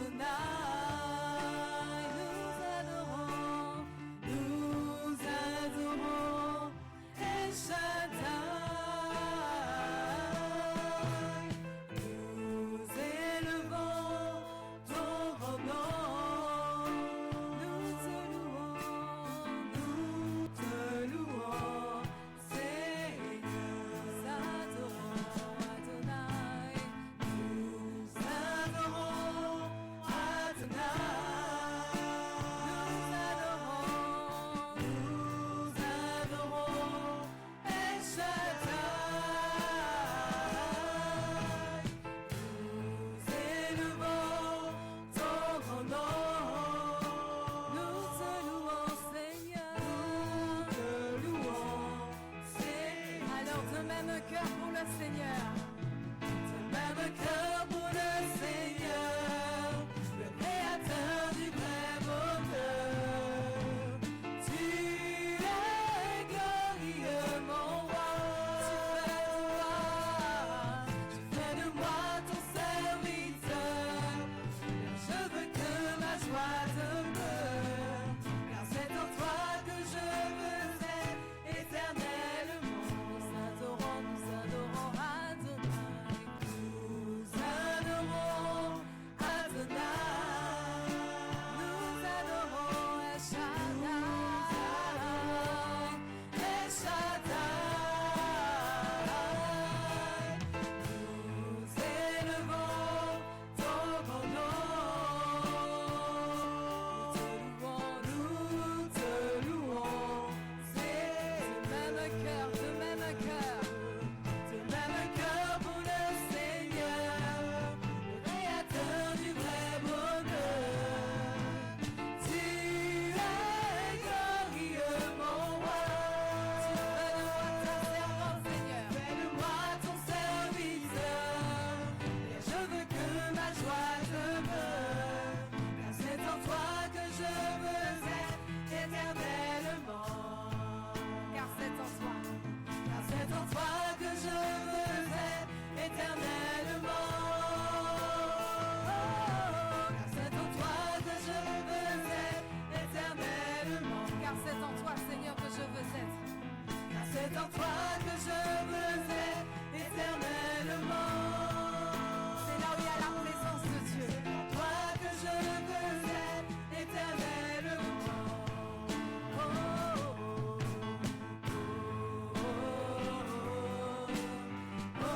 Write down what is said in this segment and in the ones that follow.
Adonai. en toi que je veux être éternellement. C'est là où il y a la présence de Dieu. C'est en toi que je veux être éternellement. Oh, oh, oh, oh,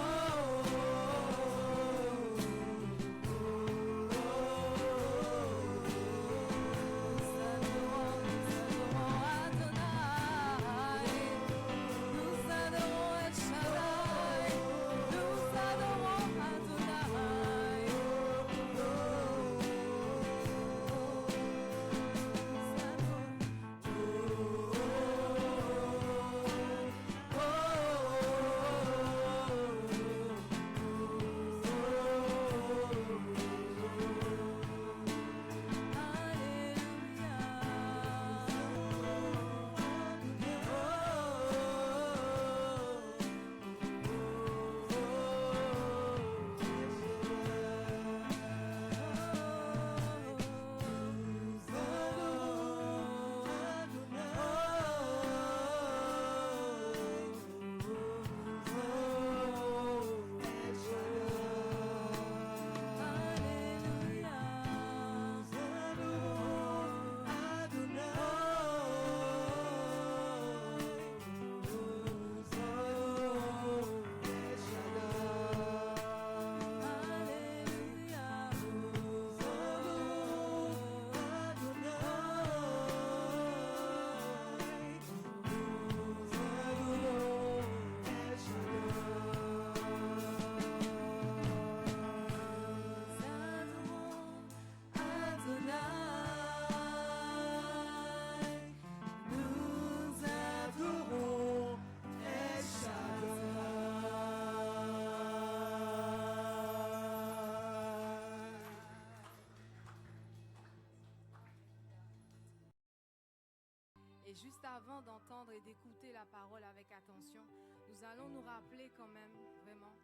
Et juste avant d'entendre et d'écouter la parole avec attention, nous allons nous rappeler quand même, vraiment,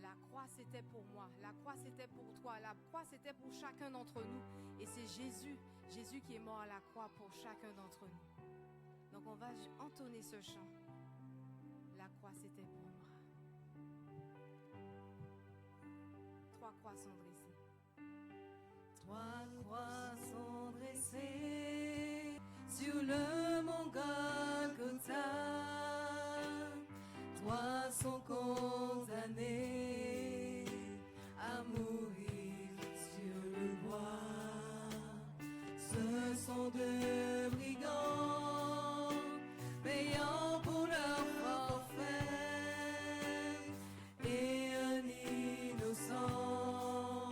la croix c'était pour moi, la croix c'était pour toi, la croix c'était pour chacun d'entre nous. Et c'est Jésus qui est mort à la croix pour chacun d'entre nous. Donc on va entonner ce chant. La croix c'était pour moi. 3 croix sont dressées. 3 croix sont dressées sur le mont Golgotha. 3 sont condamnés à mourir sur le bois. Ce sont 2 brigands payant pour leur forfait et un innocent.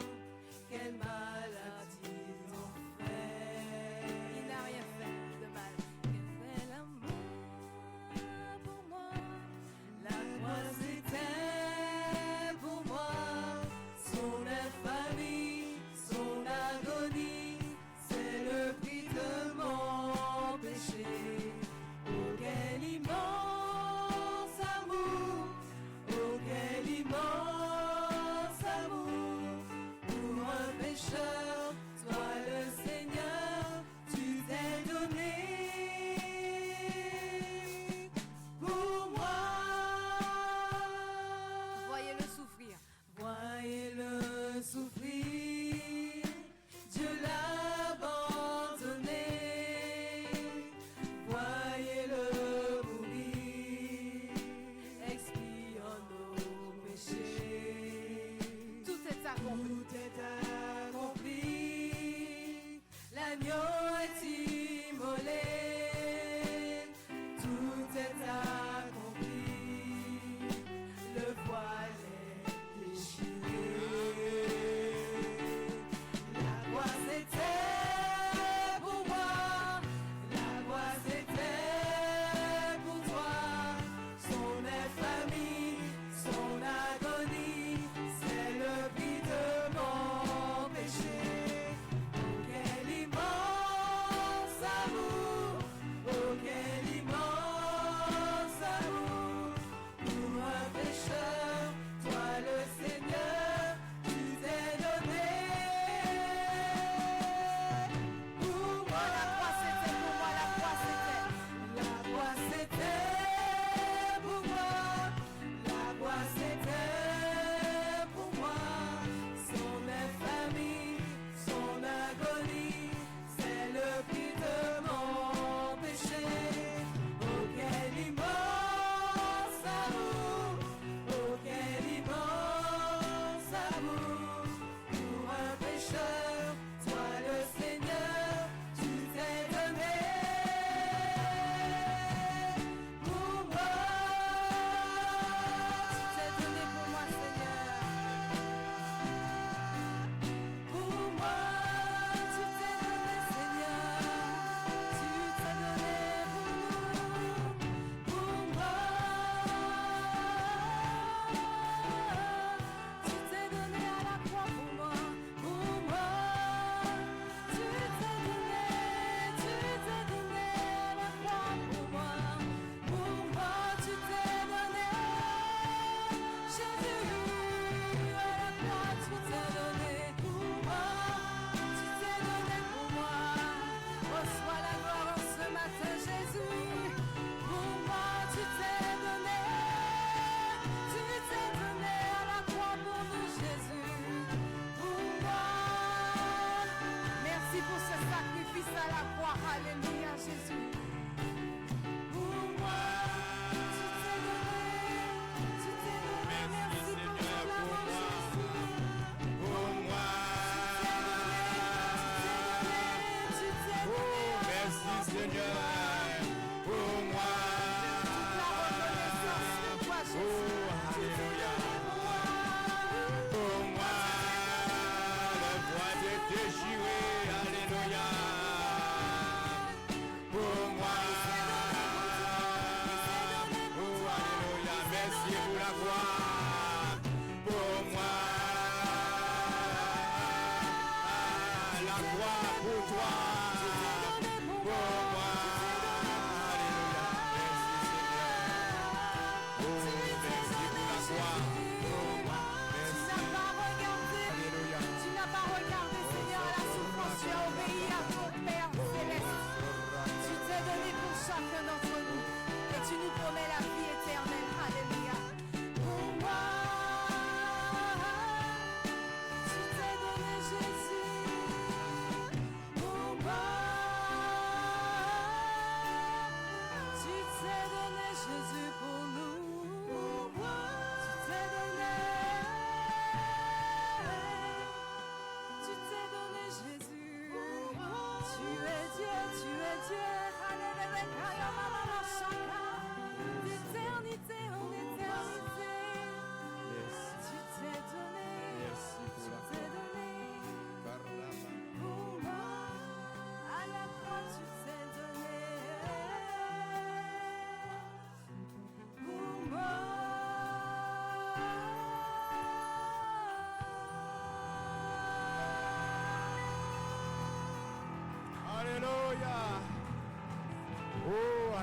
Quel maladie ils ont fait. Il n'a rien fait de mal. Il fait l'amour pour moi. La croix c'était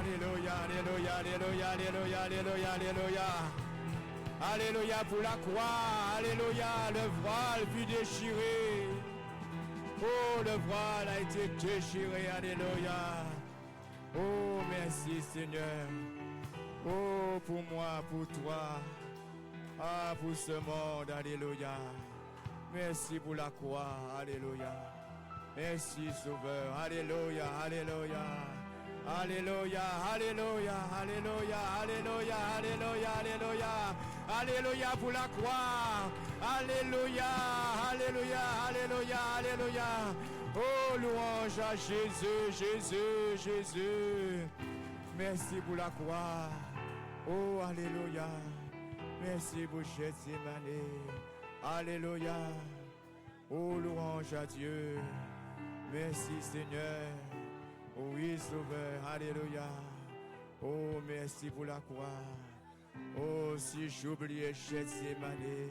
Alléluia, alléluia, alléluia, alléluia, alléluia, alléluia. Alléluia pour la croix, alléluia, le voile fut déchiré. Oh, le voile a été déchiré, alléluia. Oh, merci Seigneur. Oh, pour moi, pour toi. Ah, pour ce monde, alléluia. Merci pour la croix, alléluia. Merci Sauveur, alléluia, alléluia. Alléluia, alléluia, alléluia, alléluia, alléluia, alléluia. Alléluia pour la croix. Alléluia, alléluia, alléluia, alléluia. Oh, louange à Jésus, Jésus, Jésus. Merci pour la croix. Oh, alléluia. Merci pour Gethsémani. Alléluia. Oh, louange à Dieu. Merci Seigneur. Oui, Sauveur. Alléluia. Oh, merci pour la croix. Oh, si j'oubliais Gethsémani.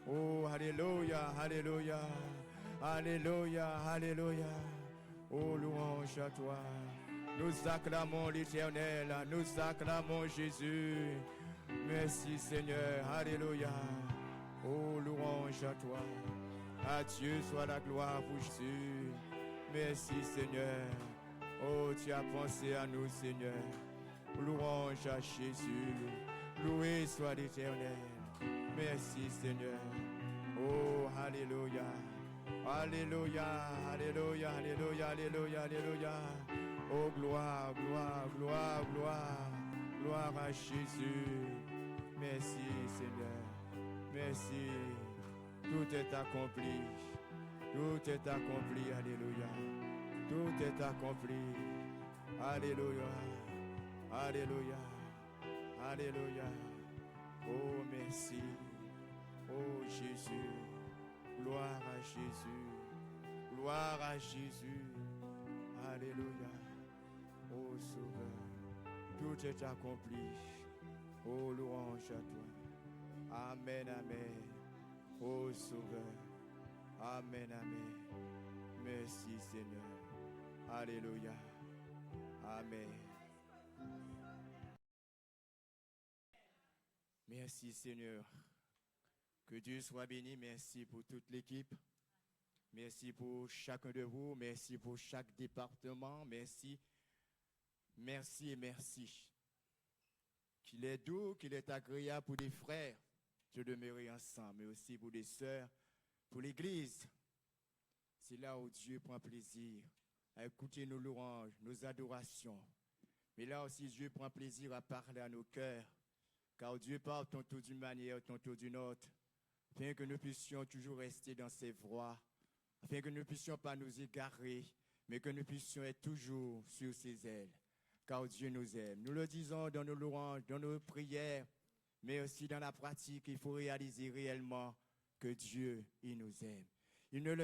Oh, alléluia, alléluia. Alléluia, alléluia. Oh, louange à toi. Nous acclamons l'Éternel. Nous acclamons Jésus. Merci Seigneur. Alléluia. Oh, louange à toi. À Dieu soit la gloire pour Jésus. Merci Seigneur. Oh, tu as pensé à nous Seigneur. Louange à Jésus. Loué soit l'Éternel. Merci Seigneur. Oh, alléluia. Alléluia, alléluia, alléluia, alléluia, alléluia. Oh, gloire, gloire, gloire, gloire. Gloire à Jésus. Merci Seigneur. Merci. Tout est accompli. Tout est accompli. Alléluia. Tout est accompli. Alléluia. Alléluia. Alléluia. Oh, merci. Oh, Jésus. Gloire à Jésus. Gloire à Jésus. Alléluia. Oh, Sauveur. Tout est accompli. Oh, louange à toi. Amen, amen. Oh, Sauveur. Amen, amen. Merci, Seigneur. Alléluia. Amen. Merci Seigneur. Que Dieu soit béni. Merci pour toute l'équipe. Merci pour chacun de vous. Merci pour chaque département. Merci. Merci et merci. Qu'il est doux, qu'il est agréable pour des frères de demeurer ensemble, mais aussi pour des sœurs, pour l'Église. C'est là où Dieu prend plaisir à écouter nos louanges, nos adorations. Mais là aussi, Dieu prend plaisir à parler à nos cœurs. Car Dieu parle tantôt d'une manière, tantôt d'une autre, afin que nous puissions toujours rester dans ses voies, afin que nous ne puissions pas nous égarer, mais que nous puissions être toujours sur ses ailes. Car Dieu nous aime. Nous le disons dans nos louanges, dans nos prières, mais aussi dans la pratique, il faut réaliser réellement que Dieu, il nous aime. Il ne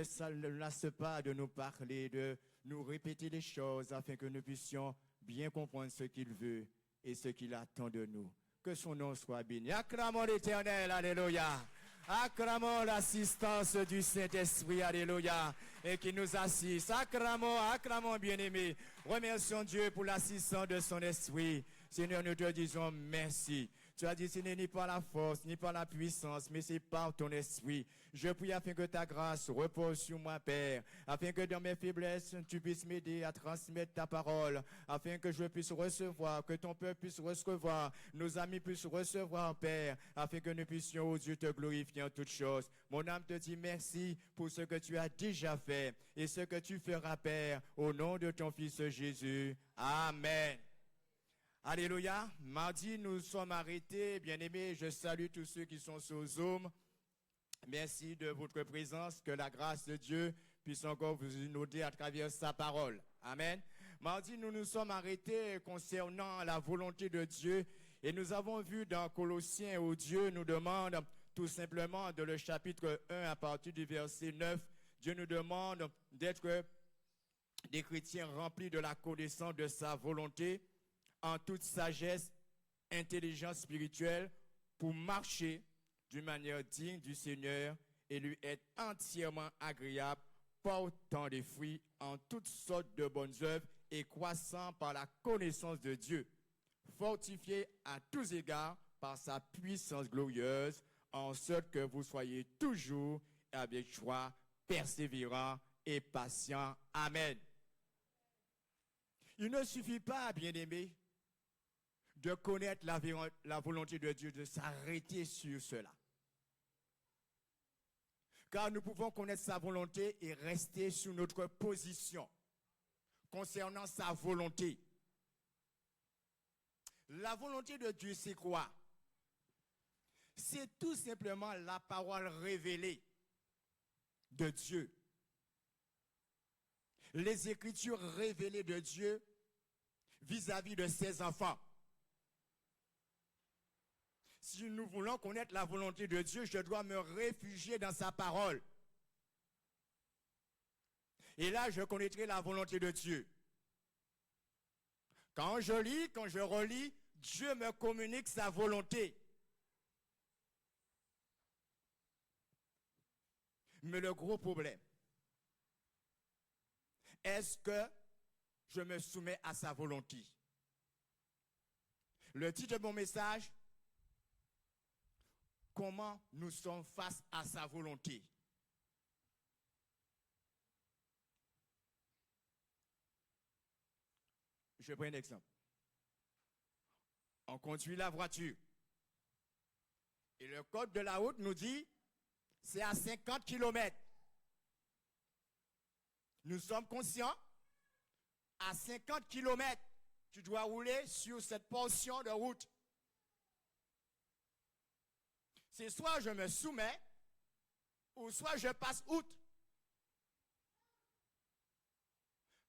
lasse pas de nous parler, de nous répéter les choses, afin que nous puissions bien comprendre ce qu'il veut et ce qu'il attend de nous. Que son nom soit béni. Acclamons l'Éternel, alléluia. Acclamons l'assistance du Saint-Esprit, alléluia, et qui nous assiste. Acclamons, bien-aimés. Remercions Dieu pour l'assistance de son Esprit. Seigneur, nous te disons merci. Tu as dit, ce n'est ni par la force, ni par la puissance, mais c'est par ton esprit. Je prie afin que ta grâce repose sur moi, Père, afin que dans mes faiblesses, tu puisses m'aider à transmettre ta parole, afin que je puisse recevoir, que ton peuple puisse recevoir, nos amis puissent recevoir, Père, afin que nous puissions, oh Dieu, te glorifier en toutes choses. Mon âme te dit merci pour ce que tu as déjà fait et ce que tu feras, Père, au nom de ton Fils Jésus. Amen. Alléluia. Mardi, nous sommes arrêtés. Bien-aimés, je salue tous ceux qui sont sur Zoom. Merci de votre présence. Que la grâce de Dieu puisse encore vous inonder à travers sa parole. Amen. Mardi, nous nous sommes arrêtés concernant la volonté de Dieu. Et nous avons vu dans Colossiens où Dieu nous demande tout simplement de le chapitre 1 à partir du verset 9. Dieu nous demande d'être des chrétiens remplis de la connaissance de sa volonté, en toute sagesse, intelligence spirituelle, pour marcher d'une manière digne du Seigneur et lui être entièrement agréable, portant des fruits en toutes sortes de bonnes œuvres et croissant par la connaissance de Dieu, fortifié à tous égards par sa puissance glorieuse, en sorte que vous soyez toujours avec joie, persévérants et patients. Amen. Il ne suffit pas, bien-aimés, de connaître la volonté de Dieu, de s'arrêter sur cela. Car nous pouvons connaître sa volonté et rester sur notre position concernant sa volonté. La volonté de Dieu, c'est quoi? C'est tout simplement la parole révélée de Dieu. Les Écritures révélées de Dieu vis-à-vis de ses enfants. Si nous voulons connaître la volonté de Dieu, je dois me réfugier dans sa parole. Et là, je connaîtrai la volonté de Dieu. Quand je lis, quand je relis, Dieu me communique sa volonté. Mais le gros problème, est-ce que je me soumets à sa volonté? Le titre de mon message, comment nous sommes face à sa volonté. Je prends un exemple. On conduit la voiture. Et le code de la route nous dit, c'est à 50 km. Nous sommes conscients, à 50 km, tu dois rouler sur cette portion de route. C'est soit je me soumets, ou soit je passe outre.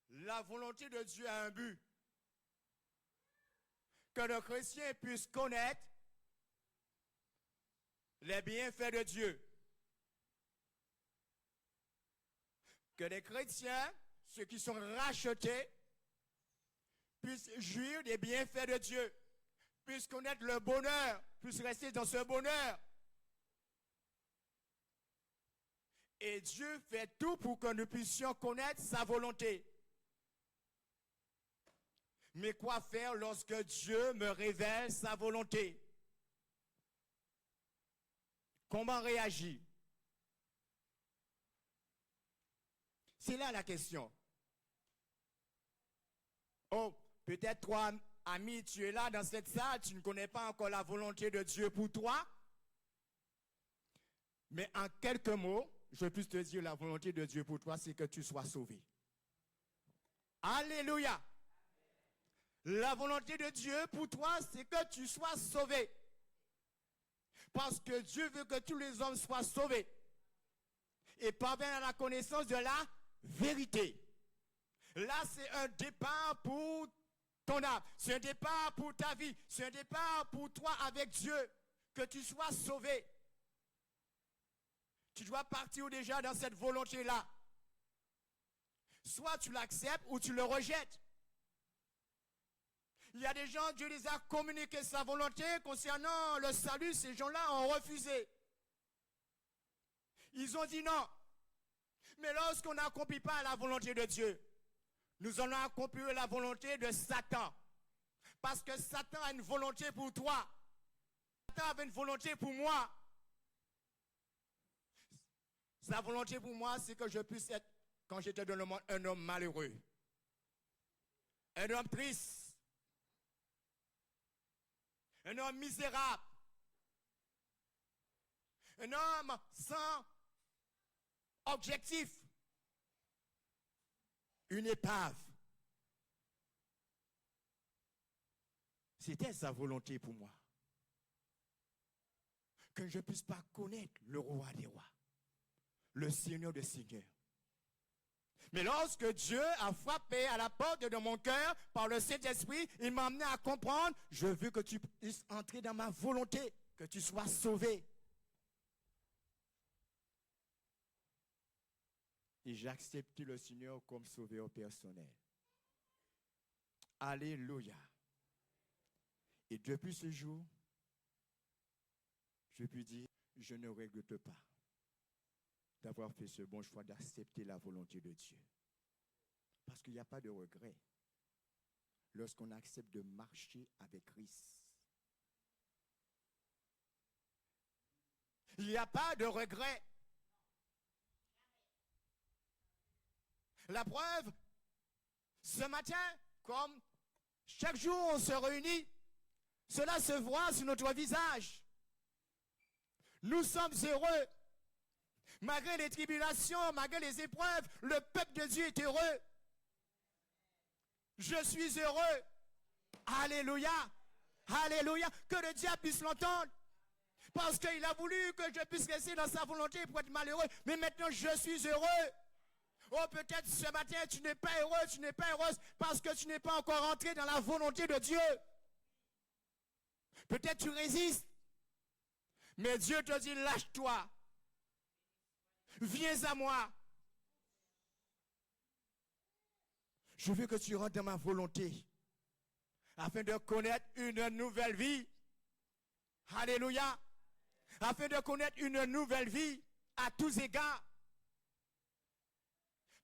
La volonté de Dieu a un but. Que le chrétien puisse connaître les bienfaits de Dieu. Que les chrétiens, ceux qui sont rachetés, puissent jouir des bienfaits de Dieu, puissent connaître le bonheur, puissent rester dans ce bonheur. Et Dieu fait tout pour que nous puissions connaître sa volonté. Mais quoi faire lorsque Dieu me révèle sa volonté? Comment réagir? C'est là la question. Oh, peut-être toi, ami, tu es là dans cette salle, tu ne connais pas encore la volonté de Dieu pour toi. Mais en quelques mots, je peux te dire la volonté de Dieu pour toi, c'est que tu sois sauvé. Alléluia. La volonté de Dieu pour toi, c'est que tu sois sauvé. Parce que Dieu veut que tous les hommes soient sauvés et parviennent à la connaissance de la vérité. Là, c'est un départ pour ton âme. C'est un départ pour ta vie. C'est un départ pour toi avec Dieu. Que tu sois sauvé. Tu dois partir déjà dans cette volonté-là. Soit tu l'acceptes ou tu le rejettes. Il y a des gens, Dieu les a communiqué sa volonté concernant le salut. Ces gens-là ont refusé. Ils ont dit non. Mais lorsqu'on n'accomplit pas la volonté de Dieu, nous allons accomplir la volonté de Satan. Parce que Satan a une volonté pour toi. Satan avait une volonté pour moi. Sa volonté pour moi, c'est que je puisse être, quand j'étais dans le monde, un homme malheureux. Un homme triste. Un homme misérable. Un homme sans objectif. Une épave. C'était sa volonté pour moi. Que je ne puisse pas connaître le roi des rois. Le Seigneur des seigneurs. Mais lorsque Dieu a frappé à la porte de mon cœur par le Saint-Esprit, il m'a amené à comprendre, je veux que tu puisses entrer dans ma volonté, que tu sois sauvé. Et j'ai accepté le Seigneur comme sauveur personnel. Alléluia. Et depuis ce jour, je puis dire, je ne regrette pas d'avoir fait ce bon choix d'accepter la volonté de Dieu. Parce qu'il n'y a pas de regret lorsqu'on accepte de marcher avec Christ. Il n'y a pas de regret. La preuve, ce matin, comme chaque jour on se réunit, cela se voit sur notre visage. Nous sommes heureux. Malgré les tribulations, malgré les épreuves, le peuple de Dieu est heureux. Je suis heureux. Alléluia. Alléluia. Que le diable puisse l'entendre. Parce qu'il a voulu que je puisse rester dans sa volonté pour être malheureux. Mais maintenant, je suis heureux. Oh, peut-être ce matin, tu n'es pas heureux, tu n'es pas heureuse parce que tu n'es pas encore entré dans la volonté de Dieu. Peut-être tu résistes. Mais Dieu te dit, lâche-toi. Viens à moi. Je veux que tu rentres dans ma volonté afin de connaître une nouvelle vie. Alléluia. Afin de connaître une nouvelle vie à tous égards.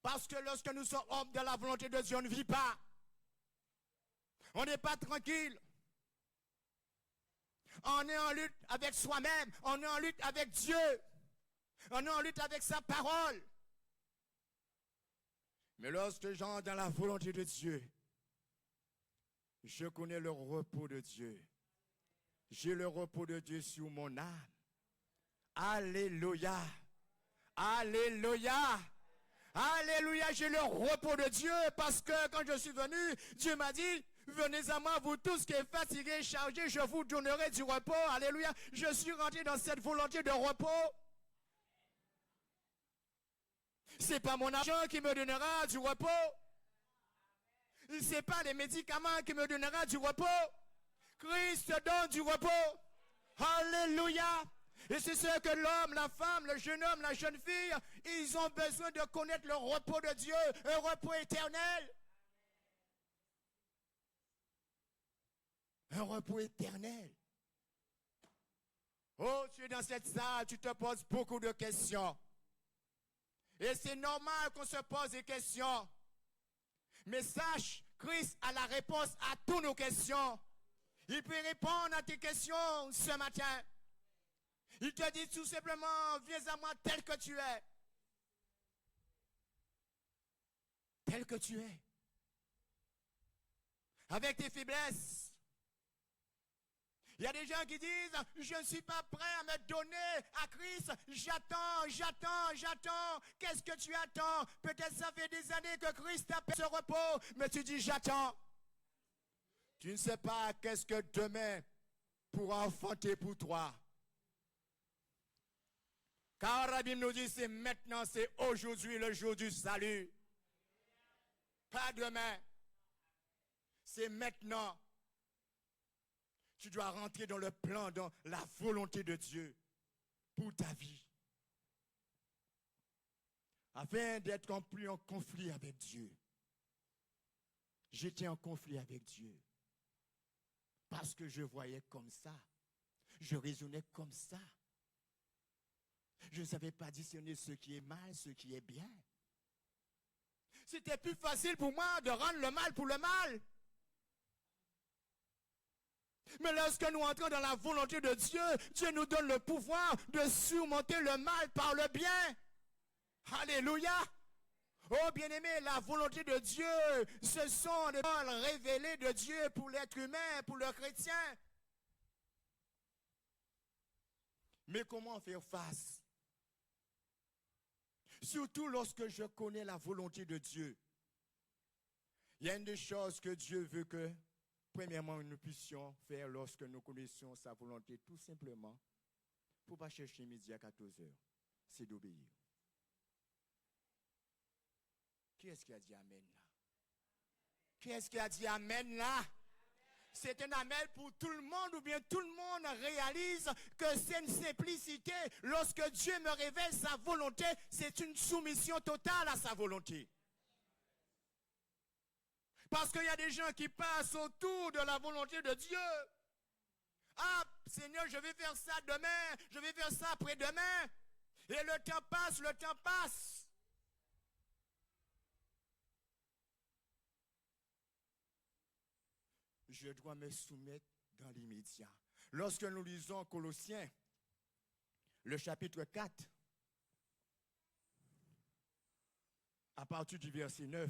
Parce que lorsque nous sommes hommes de la volonté de Dieu, on ne vit pas. On n'est pas tranquille. On est en lutte avec soi-même. On est en lutte avec Dieu. On est en lutte avec sa parole. Mais lorsque j'entre dans la volonté de Dieu, je connais le repos de Dieu. J'ai le repos de Dieu sur mon âme. Alléluia. Alléluia. Alléluia. J'ai le repos de Dieu parce que quand je suis venu, Dieu m'a dit, venez à moi, vous tous qui êtes fatigués et chargés, je vous donnerai du repos. Alléluia. Je suis rentré dans cette volonté de repos. Ce n'est pas mon argent qui me donnera du repos. Ce n'est pas les médicaments qui me donnera du repos. Christ donne du repos. Alléluia. Et c'est ce que l'homme, la femme, le jeune homme, la jeune fille, ils ont besoin de connaître le repos de Dieu, un repos éternel. Un repos éternel. Oh, tu es dans cette salle, tu te poses beaucoup de questions. Et c'est normal qu'on se pose des questions. Mais sache, Christ a la réponse à toutes nos questions. Il peut répondre à tes questions ce matin. Il te dit tout simplement, viens à moi tel que tu es. Tel que tu es. Avec tes faiblesses. Il y a des gens qui disent, je ne suis pas prêt à me donner à Christ. J'attends. Qu'est-ce que tu attends? Peut-être ça fait des années que Christ t'appelle ce repos, mais tu dis j'attends. Tu ne sais pas qu'est-ce que demain pourra enfanter pour toi. Car la Bible nous dit, c'est maintenant, c'est aujourd'hui le jour du salut. Pas demain. C'est maintenant. Tu dois rentrer dans le plan, dans la volonté de Dieu pour ta vie. Afin d'être plus en conflit avec Dieu. J'étais en conflit avec Dieu. Parce que je voyais comme ça. Je raisonnais comme ça. Je ne savais pas discerner ce qui est mal, ce qui est bien. C'était plus facile pour moi de rendre le mal pour le mal. Mais lorsque nous entrons dans la volonté de Dieu, Dieu nous donne le pouvoir de surmonter le mal par le bien. Alléluia. Oh bien-aimé, la volonté de Dieu, ce sont les paroles révélées de Dieu pour l'être humain, pour le chrétien. Mais comment faire face? Surtout lorsque je connais la volonté de Dieu. Il y a une des choses que Dieu veut que, premièrement, nous puissions faire lorsque nous connaissons sa volonté, tout simplement, il ne faut pas chercher midi à 14 heures, c'est d'obéir. Qui est-ce qui a dit Amen là? Qui est-ce qui a dit Amen là? C'est un amen pour tout le monde, ou bien tout le monde réalise que c'est une simplicité. Lorsque Dieu me révèle sa volonté, c'est une soumission totale à sa volonté. Parce qu'il y a des gens qui passent autour de la volonté de Dieu. Ah, Seigneur, je vais faire ça demain, je vais faire ça après-demain. Et le temps passe, le temps passe. Je dois me soumettre dans l'immédiat. Lorsque nous lisons Colossiens, le chapitre 4, à partir du verset 9,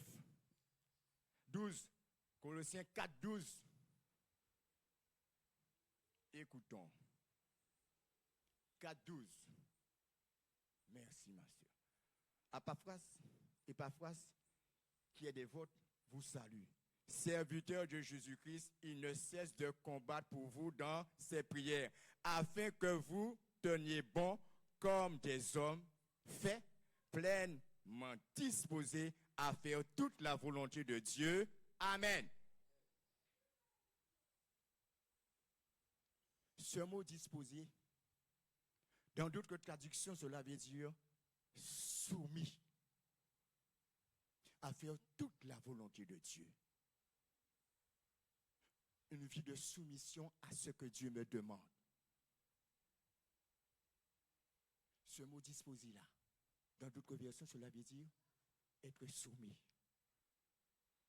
12, Colossiens 4, 12, écoutons. 4, 12. Merci, ma soeur. Epaphras, qui est des vôtres, vous salue. Serviteur de Jésus-Christ, il ne cesse de combattre pour vous dans ses prières, afin que vous teniez bon comme des hommes faits, pleinement disposés à faire toute la volonté de Dieu. Amen. Ce mot disposé, dans d'autres traductions, cela veut dire soumis à faire toute la volonté de Dieu. Une vie de soumission à ce que Dieu me demande. Ce mot disposé là, dans d'autres versions, cela veut dire être soumis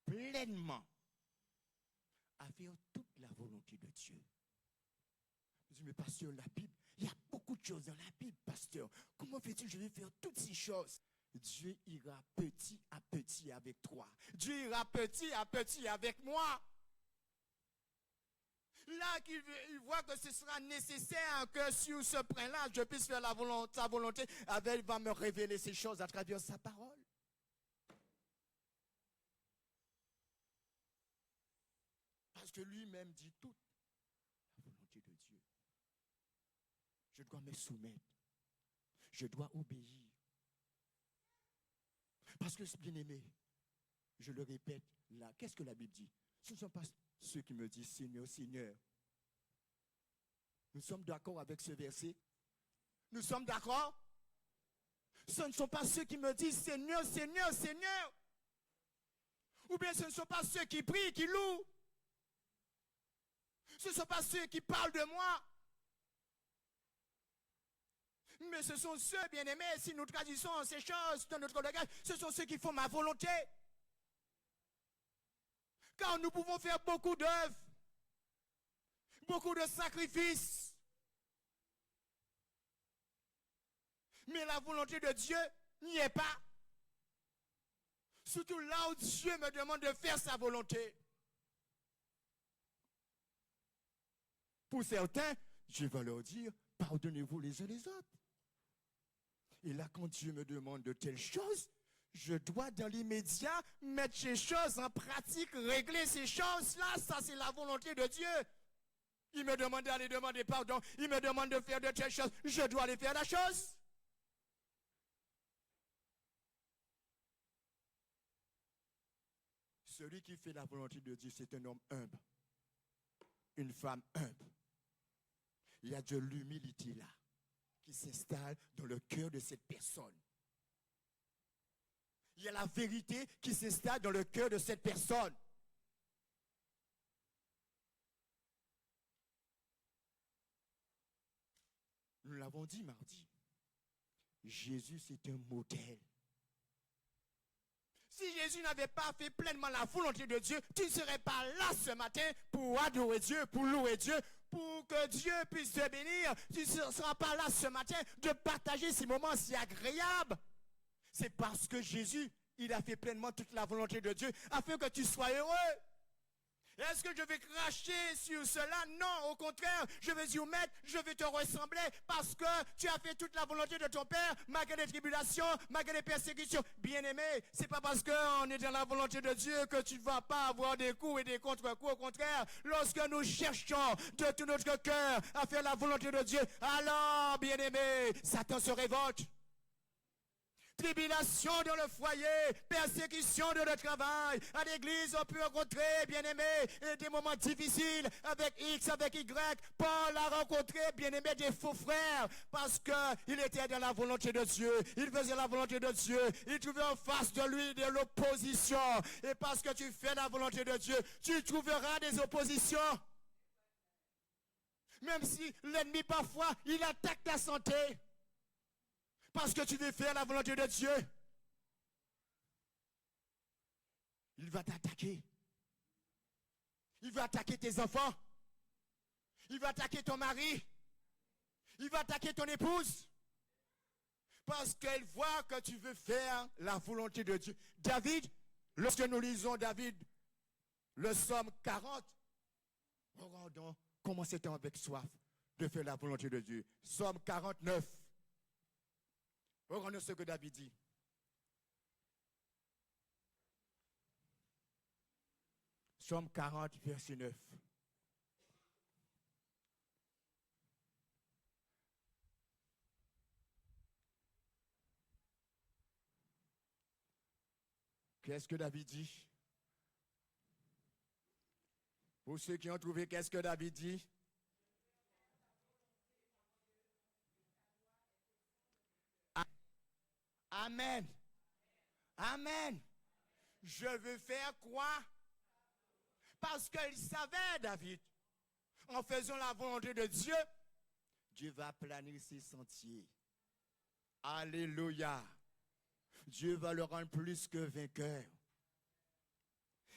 pleinement à faire toute la volonté de Dieu. Je dis, mais pasteur, la Bible, il y a beaucoup de choses dans la Bible, pasteur. Comment fais-tu, je vais faire toutes ces choses? Dieu ira petit à petit avec toi. Dieu ira petit à petit avec moi. Là qu'il voit que ce sera nécessaire que sur ce point-là, je puisse faire sa volonté, il va me révéler ces choses à travers sa parole. Parce que lui-même dit toute la volonté de Dieu. Je dois me soumettre. Je dois obéir. Parce que, bien aimé, je le répète là, qu'est-ce que la Bible dit? Ce ne sont pas ceux qui me disent Seigneur, Seigneur. Nous sommes d'accord avec ce verset? Nous sommes d'accord? Ce ne sont pas ceux qui me disent Seigneur, Seigneur, Seigneur. Ou bien ce ne sont pas ceux qui prient, qui louent. Ce ne sont pas ceux qui parlent de moi. Mais ce sont ceux, bien-aimés, si nous traduisons ces choses dans notre langage, ce sont ceux qui font ma volonté. Car nous pouvons faire beaucoup d'œuvres, beaucoup de sacrifices. Mais la volonté de Dieu n'y est pas. Surtout là où Dieu me demande de faire sa volonté. Pour certains, je vais leur dire, pardonnez-vous les uns les autres. Et là, quand Dieu me demande de telles choses, je dois dans l'immédiat mettre ces choses en pratique, régler ces choses-là. Ça, c'est la volonté de Dieu. Il me demande d'aller demander pardon. Il me demande de faire de telles choses. Je dois aller faire la chose. Celui qui fait la volonté de Dieu, c'est un homme humble. Une femme humble. Il y a de l'humilité là qui s'installe dans le cœur de cette personne. Il y a la vérité qui s'installe dans le cœur de cette personne. Nous l'avons dit mardi. Jésus, c'est un modèle. Si Jésus n'avait pas fait pleinement la volonté de Dieu, tu ne serais pas là ce matin pour adorer Dieu, pour louer Dieu, pour que Dieu puisse te bénir. Tu ne seras pas là ce matin de partager ces moments si agréables. C'est parce que Jésus, il a fait pleinement toute la volonté de Dieu afin que tu sois heureux. Est-ce que je vais cracher sur cela? Non, au contraire, je vais y mettre, je vais te ressembler parce que tu as fait toute la volonté de ton Père, malgré les tribulations, malgré les persécutions. Bien-aimé, c'est pas parce qu'on est dans la volonté de Dieu que tu ne vas pas avoir des coups et des contre-coups. Au contraire, lorsque nous cherchons de tout notre cœur à faire la volonté de Dieu, alors, bien-aimé, Satan se révolte. Tribulation dans le foyer, persécution dans le travail. À l'église, on peut rencontrer, bien-aimé, des moments difficiles avec X, avec Y. Paul a rencontré, bien-aimé, des faux frères parce qu'il était dans la volonté de Dieu. Il faisait la volonté de Dieu. Il trouvait en face de lui de l'opposition. Et parce que tu fais la volonté de Dieu, tu trouveras des oppositions. Même si l'ennemi, parfois, il attaque ta santé. Parce que tu veux faire la volonté de Dieu. Il va t'attaquer. Il va attaquer tes enfants. Il va attaquer ton mari. Il va attaquer ton épouse. Parce qu'elle voit que tu veux faire la volonté de Dieu. David, lorsque nous lisons David, le psaume 40, regardons comment c'était avec soif de faire la volonté de Dieu. Psaume 49. Regardons ce que David dit. Psaume 40, verset 9. Qu'est-ce que David dit? Pour ceux qui ont trouvé, qu'est-ce que David dit? Amen. Amen. Je veux faire quoi? Parce qu'il savait, David, en faisant la volonté de Dieu, Dieu va planir ses sentiers. Alléluia. Dieu va le rendre plus que vainqueur.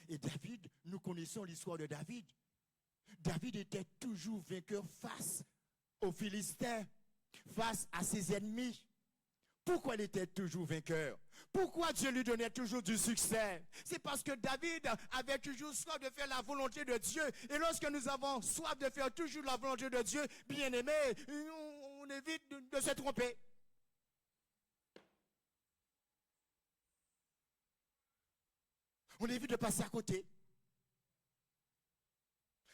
Et David, nous connaissons l'histoire de David. David était toujours vainqueur face aux Philistins, face à ses ennemis. Pourquoi il était toujours vainqueur? Pourquoi Dieu lui donnait toujours du succès? C'est parce que David avait toujours soif de faire la volonté de Dieu. Et lorsque nous avons soif de faire toujours la volonté de Dieu, bien aimé, on évite de se tromper. On évite de passer à côté.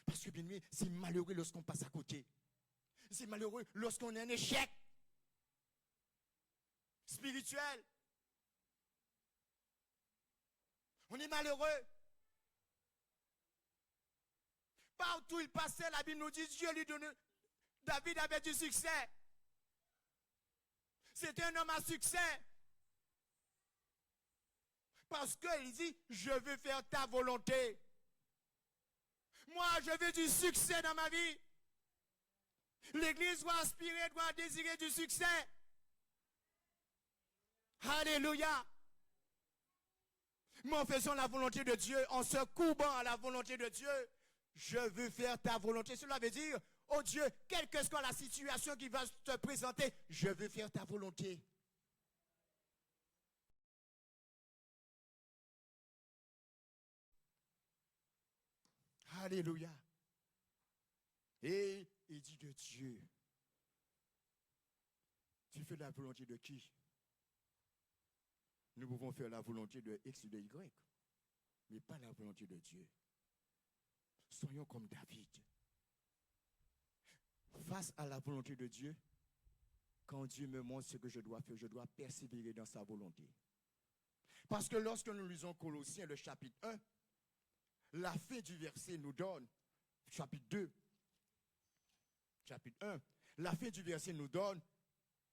Parce que bien aimé, c'est malheureux lorsqu'on passe à côté. C'est malheureux lorsqu'on est un échec spirituel. On est malheureux. Partout où il passait, la Bible nous dit, Dieu lui donnait. David avait du succès. C'était un homme à succès. Parce qu'il dit, je veux faire ta volonté. Moi, je veux du succès dans ma vie. L'église doit aspirer, doit désirer du succès. Alléluia. Mais en faisant la volonté de Dieu, en se courbant à la volonté de Dieu, je veux faire ta volonté. Cela veut dire, oh Dieu, quelle que soit la situation qui va se présenter, je veux faire ta volonté. Alléluia. Et il dit de Dieu, tu fais la volonté de qui? Nous pouvons faire la volonté de X ou de Y, mais pas la volonté de Dieu. Soyons comme David. Face à la volonté de Dieu, quand Dieu me montre ce que je dois faire, je dois persévérer dans sa volonté. Parce que lorsque nous lisons Colossiens, le chapitre 1, la fin du verset nous donne, chapitre 2, chapitre 1, la fin du verset nous donne,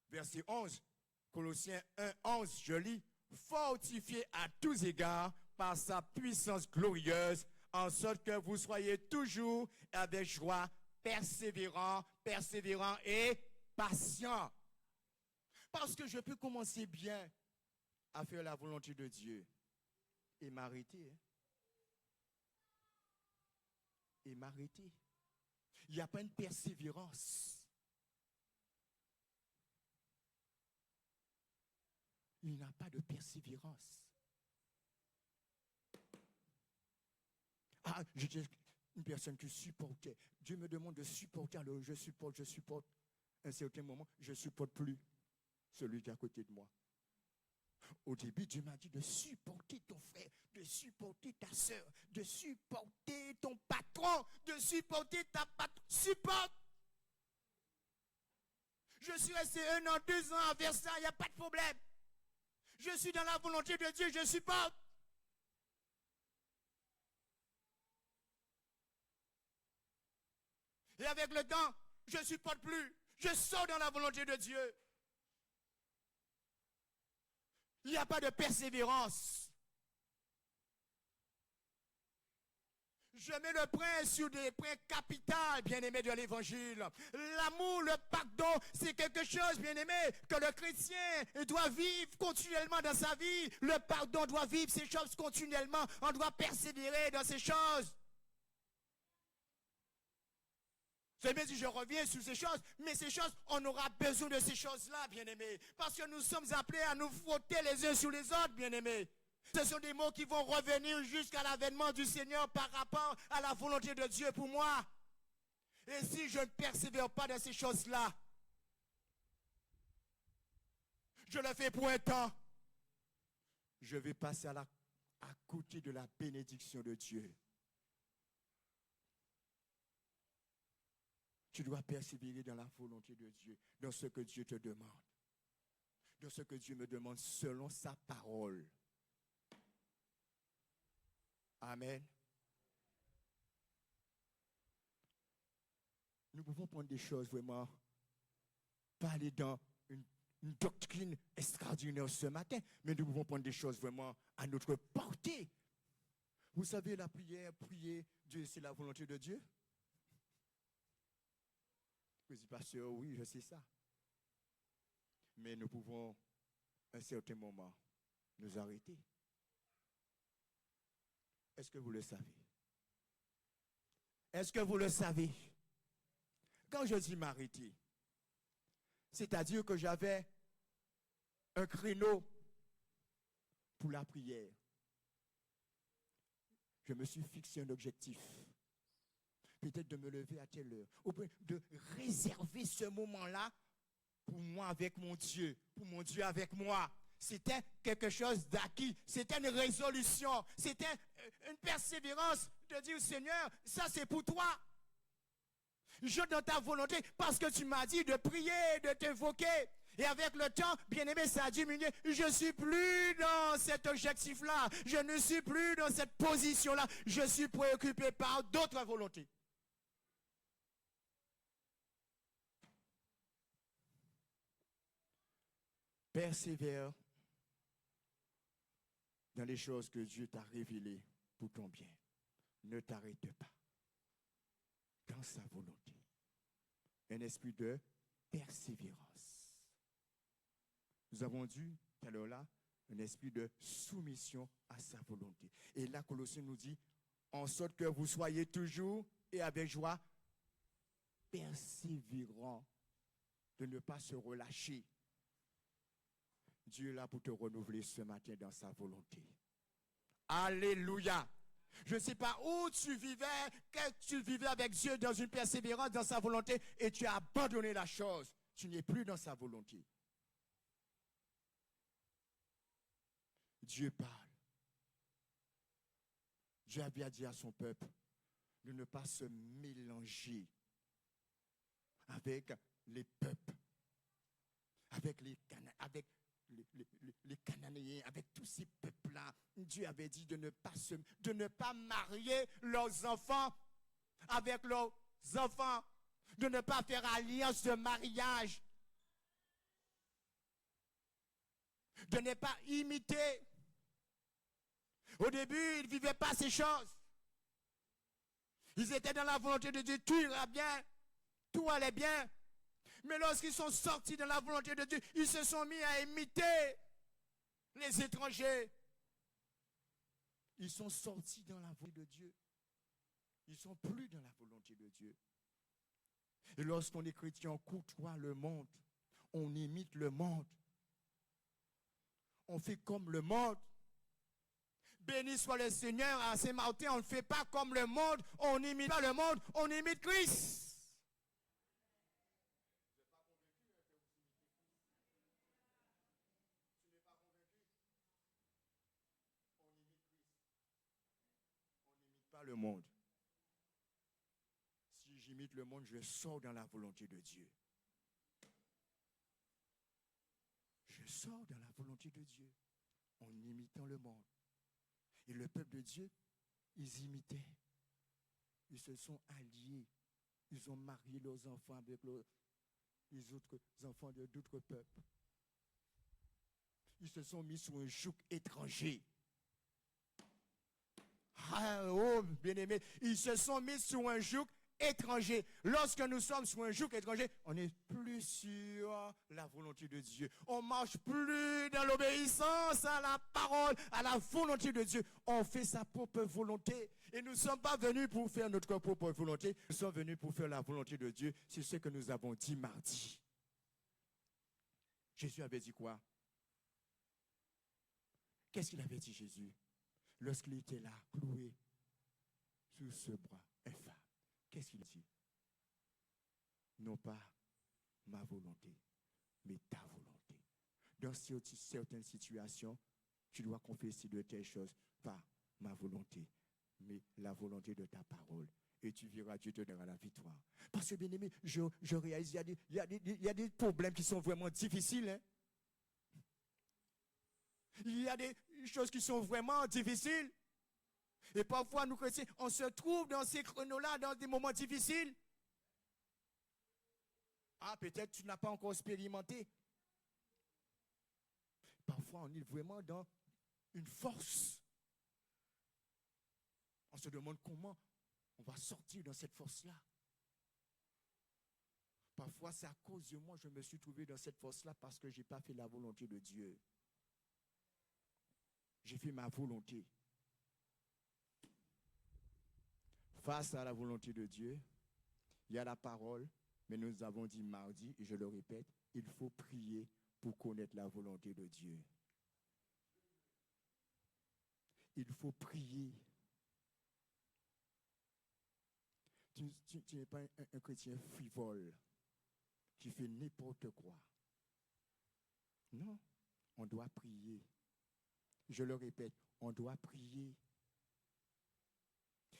verset 11, Colossiens 1, 11, je lis, fortifié à tous égards par sa puissance glorieuse, en sorte que vous soyez toujours avec joie, persévérant et patient. Parce que je peux commencer bien à faire la volonté de Dieu et m'arrêter. Et m'arrêter. Il n'y a pas une persévérance. Il n'y a pas de persévérance. Ah, j'étais une personne qui supportait. Dieu me demande de supporter, alors je supporte. À un certain moment, je ne supporte plus celui qui est à côté de moi. Au début, Dieu m'a dit de supporter ton frère, de supporter ta soeur, de supporter ton patron, de supporter ta patronne. Supporte. Je suis resté 1 an, 2 ans à Versailles, il n'y a pas de problème. Je suis dans la volonté de Dieu, je supporte. Et avec le temps, je ne supporte plus. Je sors dans la volonté de Dieu. Il n'y a pas de persévérance. Je mets le point sur des points capitaux, bien-aimés de l'évangile. L'amour, le pardon, c'est quelque chose, bien-aimé, que le chrétien doit vivre continuellement dans sa vie. Le pardon doit vivre ces choses continuellement. On doit persévérer dans ces choses. C'est bien si je reviens sur ces choses, mais ces choses, on aura besoin de ces choses-là, bien-aimés. Parce que nous sommes appelés à nous frotter les uns sur les autres, bien-aimés. Ce sont des mots qui vont revenir jusqu'à l'avènement du Seigneur par rapport à la volonté de Dieu pour moi. Et si je ne persévère pas dans ces choses-là, je le fais pour un temps, je vais passer à côté de la bénédiction de Dieu. Tu dois persévérer dans la volonté de Dieu, dans ce que Dieu te demande, dans ce que Dieu me demande selon sa parole. Amen. Nous pouvons prendre des choses vraiment, pas aller dans une doctrine extraordinaire ce matin, mais nous pouvons prendre des choses vraiment à notre portée. Vous savez, la prière, prier, Dieu, c'est la volonté de Dieu. Je dis, pasteur, oui, je sais ça. Mais nous pouvons, à un certain moment, nous arrêter. Est-ce que vous le savez? Est-ce que vous le savez? Quand je dis m'arrêter, c'est-à-dire que j'avais un créneau pour la prière. Je me suis fixé un objectif. Peut-être de me lever à telle heure, ou de réserver ce moment-là pour moi avec mon Dieu, pour mon Dieu avec moi. C'était quelque chose d'acquis, c'était une résolution, c'était une persévérance de dire Seigneur, ça c'est pour toi. Je dans ta volonté parce que tu m'as dit de prier, de t'invoquer. Et avec le temps, bien-aimé, ça a diminué. Je ne suis plus dans cet objectif-là. Je ne suis plus dans cette position-là. Je suis préoccupé par d'autres volontés. Persévère dans les choses que Dieu t'a révélées pour ton bien. Ne t'arrête pas dans sa volonté. Un esprit de persévérance. Nous avons dit tout à l'heure là, un esprit de soumission à sa volonté. Et là, Colossiens nous dit, en sorte que vous soyez toujours et avec joie persévérant, de ne pas se relâcher. Dieu est là pour te renouveler ce matin dans sa volonté. Alléluia. Je ne sais pas où tu vivais, que tu vivais avec Dieu dans une persévérance, dans sa volonté, et tu as abandonné la chose. Tu n'es plus dans sa volonté. Dieu parle. Dieu a bien dit à son peuple de ne pas se mélanger avec les peuples, avec les Cananéens, avec tous ces peuples-là. Dieu avait dit de ne pas marier leurs enfants avec leurs enfants, de ne pas faire alliance de mariage, de ne pas imiter. Au début, ils ne vivaient pas ces choses. Ils étaient dans la volonté de Dieu, tout ira bien, tout allait bien. Mais lorsqu'ils sont sortis de la volonté de Dieu, ils se sont mis à imiter les étrangers. Ils sont sortis dans la volonté de Dieu. Ils ne sont plus dans la volonté de Dieu. Et lorsqu'on est chrétien, on côtoie le monde. On imite le monde. On fait comme le monde. Béni soit le Seigneur, à Saint-Martin, on ne fait pas comme le monde. On n'imite pas le monde, on imite Christ. Pas le monde. Si j'imite le monde, je sors dans la volonté de Dieu. Je sors dans la volonté de Dieu en imitant le monde. Et le peuple de Dieu, ils imitaient. Ils se sont alliés. Ils ont marié leurs enfants avec les autres enfants d'autres peuples. Ils se sont mis sous un joug étranger. Ah, oh, bien-aimé, ils se sont mis sur un joug étranger. Lorsque nous sommes sur un joug étranger, on n'est plus sur la volonté de Dieu. On ne marche plus dans l'obéissance à la parole, à la volonté de Dieu. On fait sa propre volonté. Et nous ne sommes pas venus pour faire notre propre volonté. Nous sommes venus pour faire la volonté de Dieu. C'est ce que nous avons dit mardi. Jésus avait dit quoi? Qu'est-ce qu'il avait dit, Jésus? Lorsqu'il était là, cloué sous ce bras infâme, qu'est-ce qu'il dit? Non pas ma volonté, mais ta volonté. Dans certaines situations, tu dois confesser de telles choses, pas ma volonté, mais la volonté de ta parole. Et tu verras, Dieu te donnera la victoire. Parce que, bien aimé, je réalise, il y a des problèmes qui sont vraiment difficiles. Hein? Il y a des choses qui sont vraiment difficiles. Et parfois, nous chrétiens, on se trouve dans ces créneaux-là, dans des moments difficiles. Ah, peut-être tu n'as pas encore expérimenté. Parfois, on est vraiment dans une force. On se demande comment on va sortir dans cette force-là. Parfois, c'est à cause de moi que je me suis trouvé dans cette force-là parce que je n'ai pas fait la volonté de Dieu. J'ai fait ma volonté. Face à la volonté de Dieu, il y a la parole, mais nous avons dit mardi, et je le répète, il faut prier pour connaître la volonté de Dieu. Il faut prier. Tu n'es pas un chrétien frivole qui fait n'importe quoi. Non, on doit prier. Je le répète, on doit prier.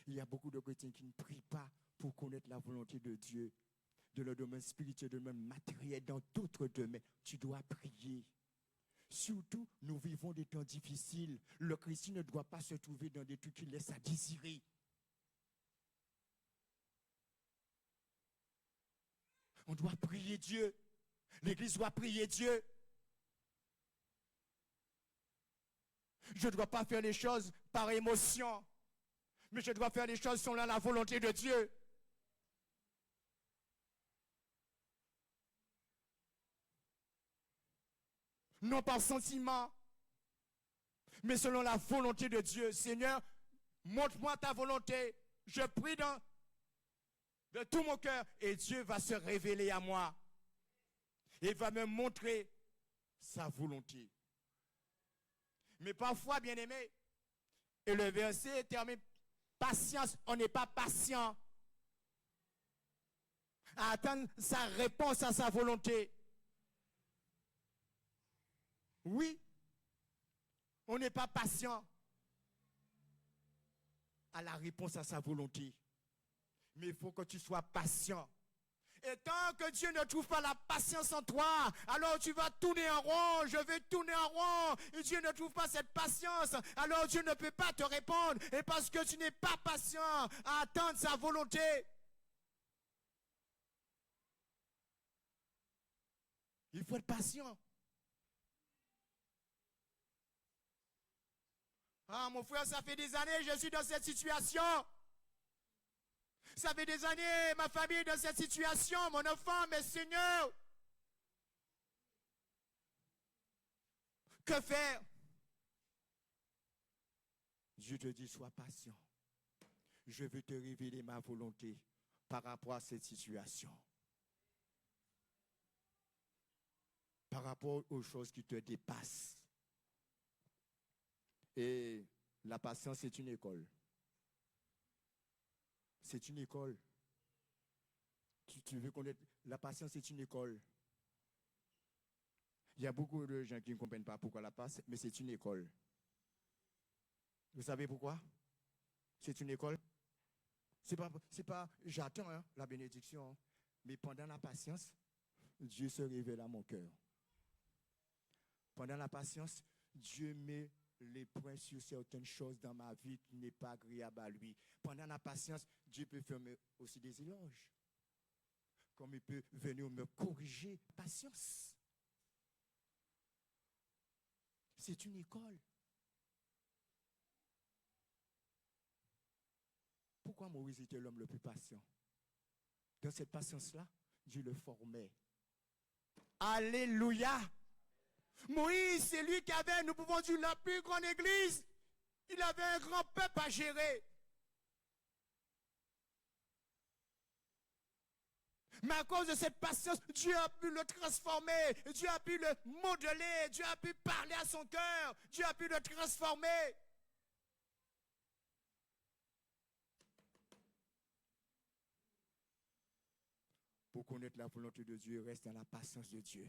Il y a beaucoup de chrétiens qui ne prient pas pour connaître la volonté de Dieu, de le domaine spirituel, de le domaine matériel, dans d'autres domaines. Tu dois prier. Surtout, nous vivons des temps difficiles. Le chrétien ne doit pas se trouver dans des trucs qui laissent à désirer. On doit prier Dieu. L'Église doit prier Dieu. Je ne dois pas faire les choses par émotion, mais je dois faire les choses selon la volonté de Dieu. Non par sentiment, mais selon la volonté de Dieu. Seigneur, montre-moi ta volonté. Je prie dans de tout mon cœur, et Dieu va se révéler à moi. Il va me montrer sa volonté. Mais parfois, bien aimé, et le verset termine, patience, on n'est pas patient à attendre sa réponse à sa volonté. Oui, on n'est pas patient à la réponse à sa volonté. Mais il faut que tu sois patient. Et tant que Dieu ne trouve pas la patience en toi, alors tu vas tourner en rond, je vais tourner en rond. Et Dieu ne trouve pas cette patience, alors Dieu ne peut pas te répondre. Et parce que tu n'es pas patient à attendre sa volonté. Il faut être patient. Ah, mon frère, ça fait des années que je suis dans cette situation. Ça fait des années, ma famille est dans cette situation, mon enfant, mais Seigneur, que faire? Dieu te dit, sois patient. Je veux te révéler ma volonté par rapport à cette situation. Par rapport aux choses qui te dépassent. Et la patience, c'est une école. C'est une école. Tu veux connaître, la patience, c'est une école. Il y a beaucoup de gens qui ne comprennent pas pourquoi la patience, mais c'est une école. Vous savez pourquoi? C'est une école. C'est pas j'attends la bénédiction, mais pendant la patience, Dieu se révèle à mon cœur. Pendant la patience, Dieu met les points sur certaines choses dans ma vie qui n'est pas agréable à lui. Pendant la patience, Dieu peut faire aussi des éloges. Comme il peut venir me corriger. Patience. C'est une école. Pourquoi Moïse était l'homme le plus patient? Dans cette patience-là, Dieu le formait. Alléluia! Moïse, c'est lui qui avait, nous pouvons dire, la plus grande église. Il avait un grand peuple à gérer. Mais à cause de cette patience, Dieu a pu le transformer. Dieu a pu le modeler. Dieu a pu parler à son cœur. Dieu a pu le transformer. Pour connaître la volonté de Dieu, reste dans la patience de Dieu.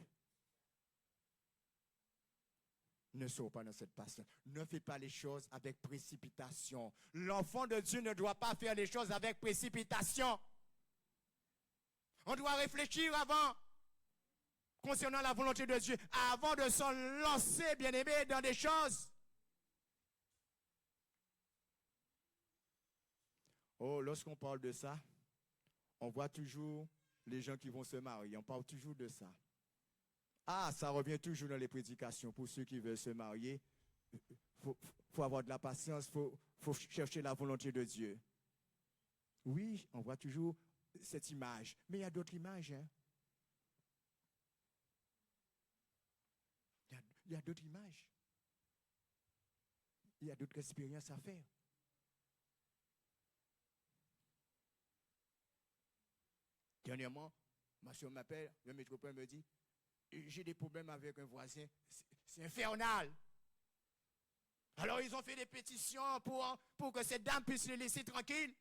Ne sois pas dans cette patience. Ne fais pas les choses avec précipitation. L'enfant de Dieu ne doit pas faire les choses avec précipitation. On doit réfléchir avant, concernant la volonté de Dieu, avant de s'en lancer, bien-aimé, dans des choses. Oh, lorsqu'on parle de ça, on voit toujours les gens qui vont se marier. On parle toujours de ça. Ah, ça revient toujours dans les prédications. Pour ceux qui veulent se marier, il faut avoir de la patience, il faut chercher la volonté de Dieu. Oui, on voit toujours cette image. Mais il y a d'autres images. Hein? Il y a d'autres images. Il y a d'autres expériences à faire. Dernièrement, ma soeur m'appelle, le métropole me dit, j'ai des problèmes avec un voisin, c'est infernal. Alors ils ont fait des pétitions pour que cette dame puisse les laisser tranquilles.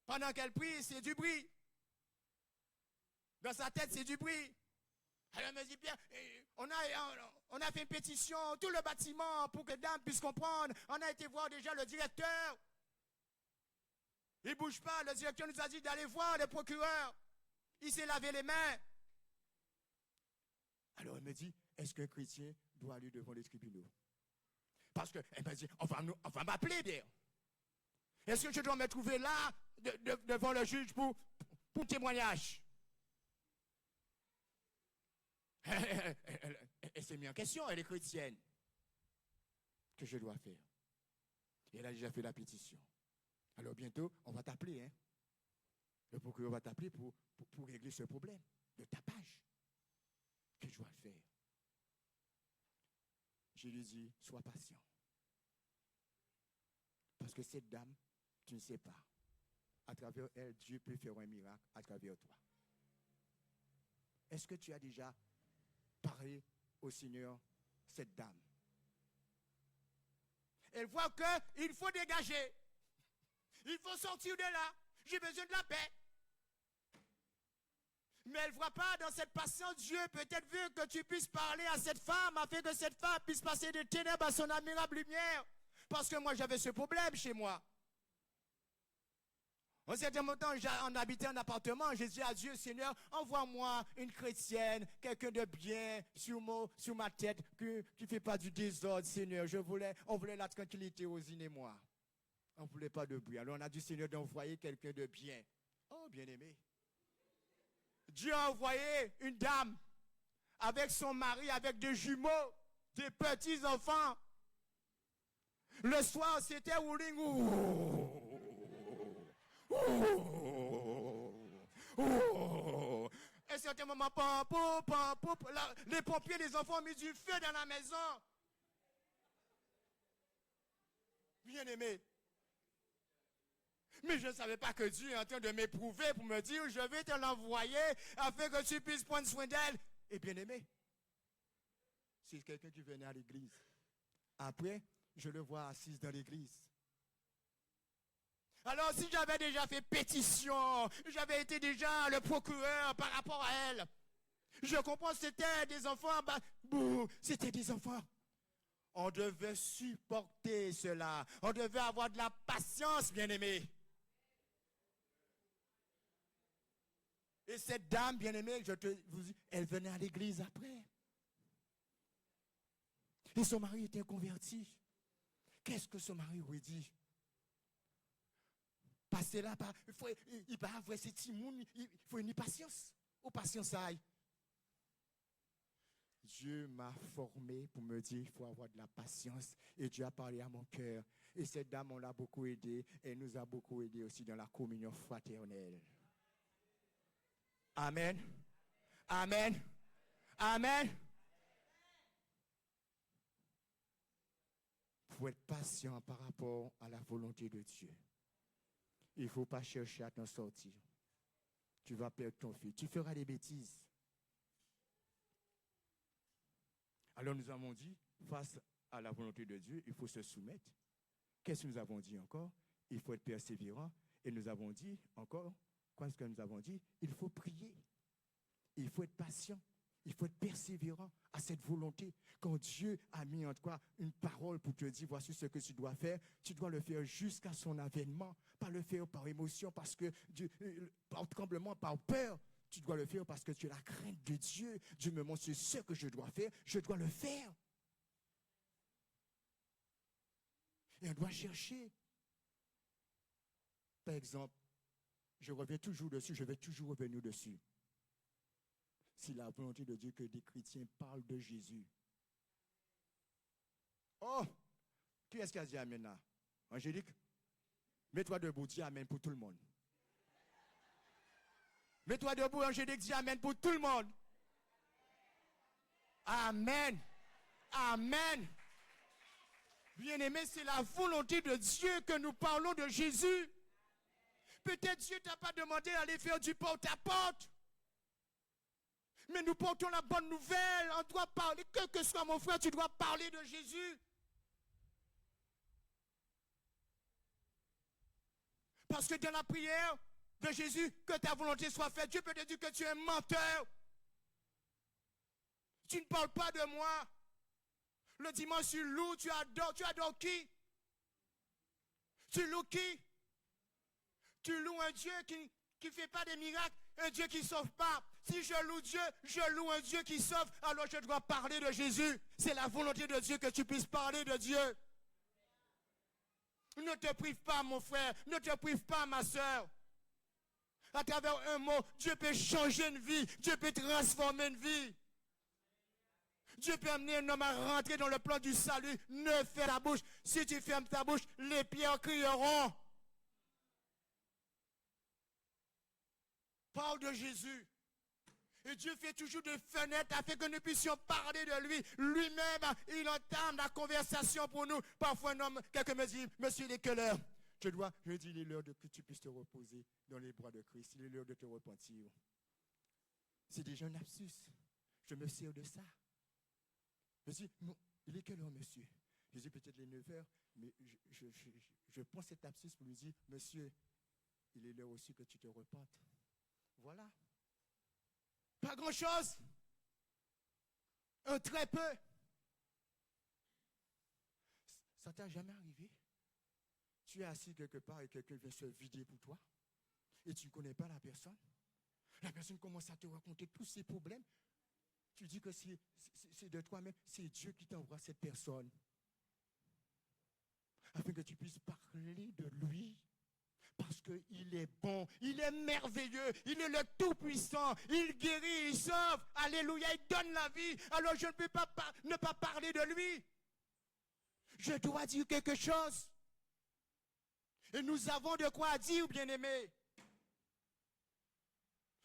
Pendant qu'elle prie, c'est du bruit. Dans sa tête, c'est du bruit. Alors elle me dit, bien, on a fait une pétition, tout le bâtiment, pour que la dame puisse comprendre. On a été voir déjà le directeur. Il ne bouge pas, le directeur nous a dit d'aller voir le procureur. Il s'est lavé les mains. Alors elle me dit, est-ce qu'un chrétien doit aller devant les tribunaux? Parce qu'elle m'a dit, on va m'appeler bien. Est-ce que je dois me trouver là, devant le juge pour témoignage? Elle s'est mise en question, elle est chrétienne. Que je dois faire? Et elle a déjà fait la pétition. Alors bientôt, on va t'appeler. Hein? Le procureur va t'appeler pour régler ce problème de tapage. Que je dois le faire? Je lui dis, sois patient. Parce que cette dame, tu ne sais pas. à travers elle, Dieu peut faire un miracle à travers toi. Est-ce que tu as déjà parlé au Seigneur, cette dame? Elle voit qu'il faut dégager. Il faut sortir de là. J'ai besoin de la paix. Mais elle ne voit pas dans cette patience, Dieu peut-être veut que tu puisses parler à cette femme afin que cette femme puisse passer des ténèbres à son admirable lumière. Parce que moi, j'avais ce problème chez moi. En certain moment, on habitait en appartement. J'ai dit à Dieu, Seigneur, envoie-moi une chrétienne, quelqu'un de bien sur ma tête, qui ne fait pas du désordre, Seigneur. On voulait la tranquillité, Rosine et moi. On ne voulait pas de bruit. Alors on a dit, Seigneur, d'envoyer quelqu'un de bien. Oh, bien-aimé. Dieu a envoyé une dame avec son mari, avec des jumeaux, des petits-enfants. Le soir, c'était rouling. Et à un certain moment, les pompiers, les enfants ont mis du feu dans la maison. Bien-aimé. Mais je ne savais pas que Dieu est en train de m'éprouver pour me dire, je vais te l'envoyer afin que tu puisses prendre soin d'elle. Et bien-aimé, c'est quelqu'un qui venait à l'église. Après, je le vois assise dans l'église. Alors, si j'avais déjà fait pétition, j'avais été déjà le procureur par rapport à elle, je comprends que c'était des enfants, c'était des enfants. On devait supporter cela. On devait avoir de la patience, bien-aimé. Et cette dame, bien-aimée, elle venait à l'église après. Et son mari était converti. Qu'est-ce que son mari lui dit? Passer là, il va avoir ces petits mouns, il faut une patience. Ou patience aille. Dieu m'a formé pour me dire qu'il faut avoir de la patience. Et Dieu a parlé à mon cœur. Et cette dame, on l'a beaucoup aidée. Et nous a beaucoup aidé aussi dans la communion fraternelle. Amen. Amen. Amen. Il faut être patient par rapport à la volonté de Dieu. Il ne faut pas chercher à t'en sortir. Tu vas perdre ton fils. Tu feras des bêtises. Alors nous avons dit, face à la volonté de Dieu, il faut se soumettre. Qu'est-ce que nous avons dit encore? Il faut être persévérant. Et nous avons dit encore, qu'est-ce que nous avons dit? Il faut prier. Il faut être patient. Il faut être persévérant à cette volonté. Quand Dieu a mis en toi une parole pour te dire, voici ce que tu dois faire, tu dois le faire jusqu'à son avènement. Pas le faire par émotion, parce que par tremblement, par peur. Tu dois le faire parce que tu as la crainte de Dieu. Dieu me montre ce que je dois faire, je dois le faire. Et on doit chercher. Par exemple, je reviens toujours dessus, je vais toujours revenir dessus. C'est la volonté de Dieu que des chrétiens parlent de Jésus. Oh, qui est-ce qui a dit amen là? Angélique? Mets-toi debout, dis amen pour tout le monde. Mets-toi debout, Angélique, dis amen pour tout le monde. Amen. Amen. Bien-aimé, c'est la volonté de Dieu que nous parlons de Jésus. Peut-être Dieu ne t'a pas demandé d'aller faire du porte-à-porte. Mais nous portons la bonne nouvelle. On doit parler, quel que soit mon frère, tu dois parler de Jésus. Parce que dans la prière de Jésus, que ta volonté soit faite, Dieu peut te dire que tu es un menteur. Tu ne parles pas de moi. Le dimanche, tu loues, tu adores qui? Tu loues qui? Tu loues un Dieu qui ne fait pas des miracles, un Dieu qui ne sauve pas. Si je loue Dieu, je loue un Dieu qui sauve, alors je dois parler de Jésus. C'est la volonté de Dieu que tu puisses parler de Dieu. Ne te prive pas, mon frère, ne te prive pas, ma soeur. À travers un mot, Dieu peut changer une vie, Dieu peut transformer une vie. Dieu peut amener un homme à rentrer dans le plan du salut. Ne ferme ta bouche. Si tu fermes ta bouche, les pierres crieront. Parle de Jésus. Et Dieu fait toujours des fenêtres afin que nous puissions parler de lui. Lui-même, il entame la conversation pour nous. Parfois, un homme, quelqu'un me dit, monsieur Lekeller, je dis, il est l'heure que tu puisses te reposer dans les bras de Christ. Il est l'heure de te repentir. C'est déjà un lapsus. Je me sers de ça. Je dis, non, il est quelle heure, monsieur? Je dis peut-être les 9 heures, mais je prends cet lapsus pour lui dire, monsieur, il est l'heure aussi que tu te repentes. Voilà. Pas grand-chose. Un très peu. Ça t'a jamais arrivé? Tu es assis quelque part et quelqu'un vient se vider pour toi et tu ne connais pas la personne. La personne commence à te raconter tous ses problèmes. Tu dis que c'est de toi-même, c'est Dieu qui t'envoie cette personne. Afin que tu puisses parler de lui. Parce qu'il est bon, il est merveilleux, il est le Tout-Puissant, il guérit, il sauve. Alléluia, il donne la vie. Alors je ne peux pas ne pas parler de lui. Je dois dire quelque chose. Et nous avons de quoi dire, bien-aimés.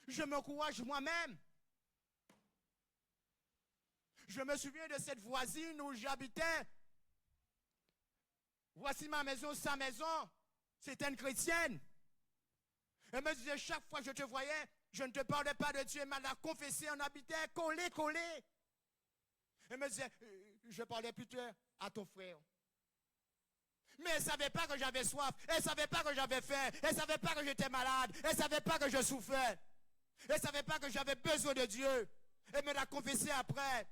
Je m'encourage moi-même. Je me souviens de cette voisine où j'habitais. Voici ma maison, sa maison. C'était une chrétienne. Elle me disait, chaque fois que je te voyais, je ne te parlais pas de Dieu. Elle m'a confessé, on habitait collé. Elle me disait, je parlais plutôt à ton frère. Mais elle ne savait pas que j'avais soif. Elle ne savait pas que j'avais faim. Elle ne savait pas que j'étais malade. Elle ne savait pas que je souffrais. Elle ne savait pas que j'avais besoin de Dieu. Elle me l'a confessé après.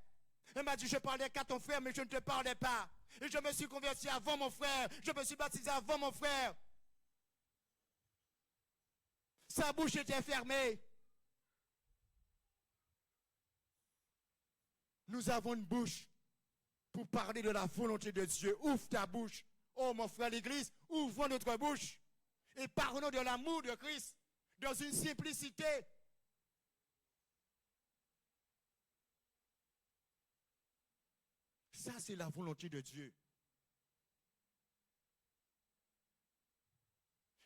Elle m'a dit, je parlais qu'à ton frère, mais je ne te parlais pas. Et je me suis converti avant mon frère. Je me suis baptisé avant mon frère. Sa bouche était fermée. Nous avons une bouche pour parler de la volonté de Dieu. Ouvre ta bouche. Oh mon frère l'église, ouvrons notre bouche et parlons de l'amour de Christ dans une simplicité. Ça, c'est la volonté de Dieu.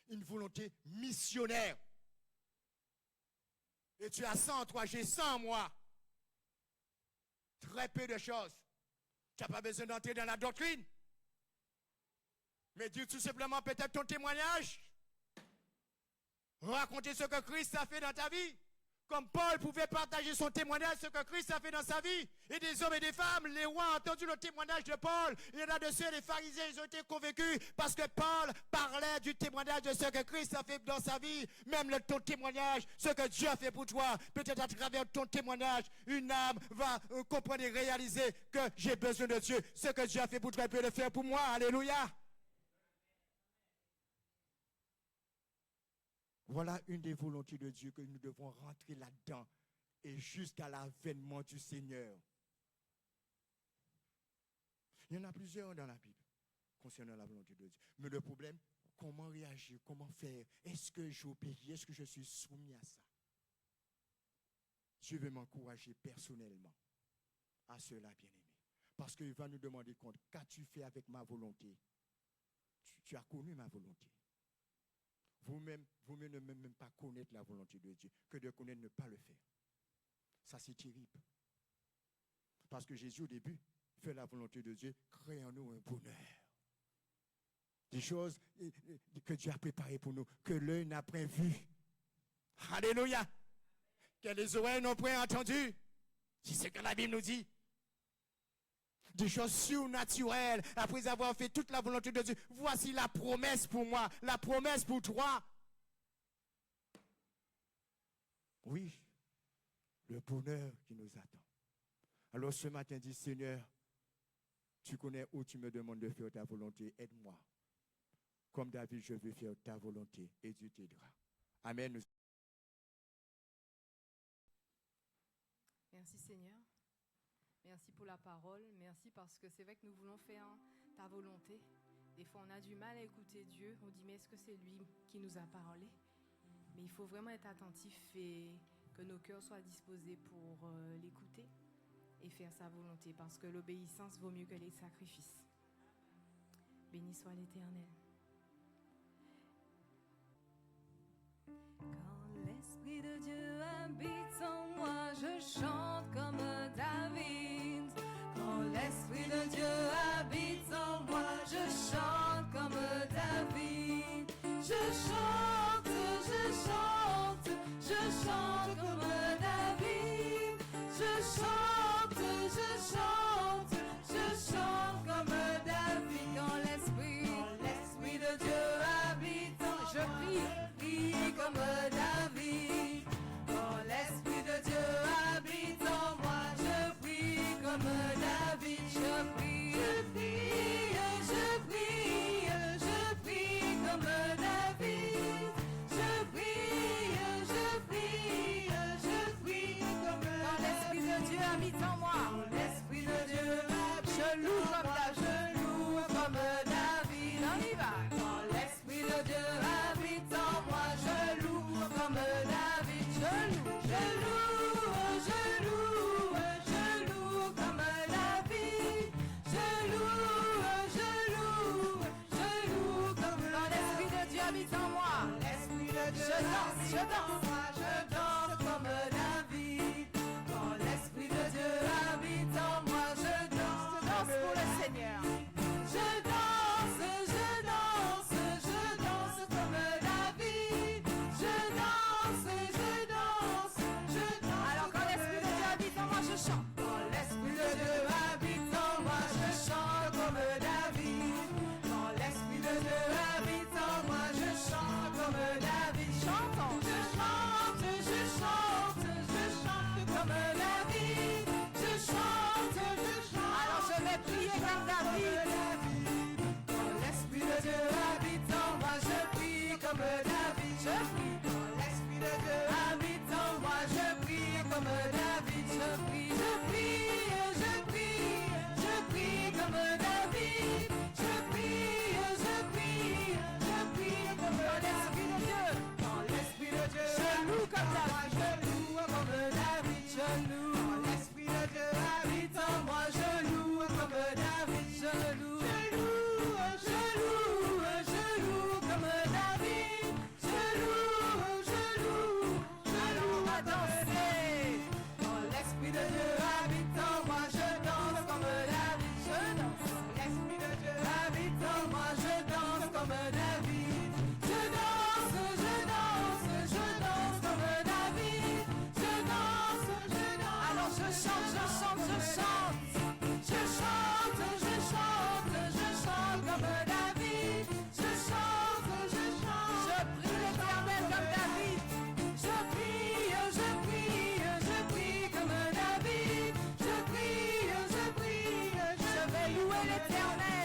Une volonté missionnaire. Et tu as 100 en toi, j'ai 100 en moi. Très peu de choses. Tu n'as pas besoin d'entrer dans la doctrine. Mais dis tout simplement peut-être ton témoignage. Raconter ce que Christ a fait dans ta vie. Comme Paul pouvait partager son témoignage, ce que Christ a fait dans sa vie. Et des hommes et des femmes, les rois ont entendu le témoignage de Paul. Il y en a de ceux, les pharisiens, ils ont été convaincus parce que Paul parlait du témoignage de ce que Christ a fait dans sa vie. Même ton témoignage, ce que Dieu a fait pour toi. Peut-être à travers ton témoignage, une âme va comprendre et réaliser que j'ai besoin de Dieu. Ce que Dieu a fait pour toi, il peut le faire pour moi. Alléluia. Voilà une des volontés de Dieu que nous devons rentrer là-dedans et jusqu'à l'avènement du Seigneur. Il y en a plusieurs dans la Bible concernant la volonté de Dieu. Mais le problème, comment réagir, comment faire? Est-ce que j'obéis? Est-ce que je suis soumis à ça? Dieu veut m'encourager personnellement à cela, bien-aimé. Parce qu'il va nous demander compte. Qu'as-tu fait avec ma volonté? Tu as connu ma volonté. Vous-même ne même pas connaître la volonté de Dieu que de connaître ne pas le faire. Ça, c'est terrible. Parce que Jésus, au début, fait la volonté de Dieu, crée en nous un bonheur. Des choses que Dieu a préparées pour nous, que l'œil n'a point vu. Alléluia. Que les oreilles n'ont point entendu. C'est ce que la Bible nous dit. Des choses surnaturelles, après avoir fait toute la volonté de Dieu. Voici la promesse pour moi, la promesse pour toi. Oui, le bonheur qui nous attend. Alors ce matin, dis Seigneur, tu connais où tu me demandes de faire ta volonté, aide-moi. Comme David, je veux faire ta volonté et Dieu t'aidera. Amen. Merci Seigneur. Merci pour la parole. Merci parce que c'est vrai que nous voulons faire ta volonté. Des fois, on a du mal à écouter Dieu. On dit, mais est-ce que c'est lui qui nous a parlé? Mais il faut vraiment être attentif et que nos cœurs soient disposés pour l'écouter et faire sa volonté. Parce que l'obéissance vaut mieux que les sacrifices. Béni soit l'Éternel. Quand l'Esprit de Dieu habite en moi, je chante comme David. Quand l'Esprit de Dieu habite en moi, je chante comme David. comme David. Je prie, je prie, je prie, je prie comme David. Je prie, je prie, je prie comme Quand l'Esprit de Dieu habite en moi, l'Esprit de Dieu. je loue comme David. Je loue comme David. On y va. Quand l'Esprit de Dieu habite en moi, je loue comme David. Je loue, je loue, je loue, je loue comme David. Je loue, je loue, je loue comme Quand l'Esprit de Dieu habite en moi, l'Esprit de Dieu. je danse, je danse. Je danse comme David. Quand l'Esprit de Dieu habite en moi, je danse, Danse pour le Seigneur. je danse, je danse, je danse comme David. Je danse, je danse, je danse. Alors quand l'Esprit de Dieu habite en moi, je chante. Quand l'Esprit de Dieu habite en moi, je chante comme David. Quand l'Esprit de Dieu habite en moi, je chante comme David. Chantons. Je chante, je chante, je chante comme David. Je chante, je chante. Alors je vais prier comme David. Quand l'Esprit de Dieu habite en moi, je prie comme David. Je prie. Quand l'Esprit de Dieu habite en moi, je prie comme David. Je prie, je prie, je prie, je prie comme David. Je prie, je prie, je prie comme L'Esprit de Dieu. Quand l'Esprit de Dieu Je loue comme habite en moi, je loue comme David. Je loue. Quand l'Esprit de Dieu habite en moi, je loue comme David. Je loue. Je loue, je loue, je loue comme David. Je loue, je loue, je loue À danser. Quand l'Esprit de Dieu habite en moi, je danse comme David. Je danse. L'Esprit de Dieu habite en moi, je danse comme David. Je danse, je danse, je danse comme David. Je danse, je danse. Alors je chante, je chante, je chante. Je chante, je chante, je chante comme David. Je chante, je chante. Je prie l'Éternel comme David. Je prie, je prie, je prie comme David. Je prie, je prie, Je vais louer l'Éternel.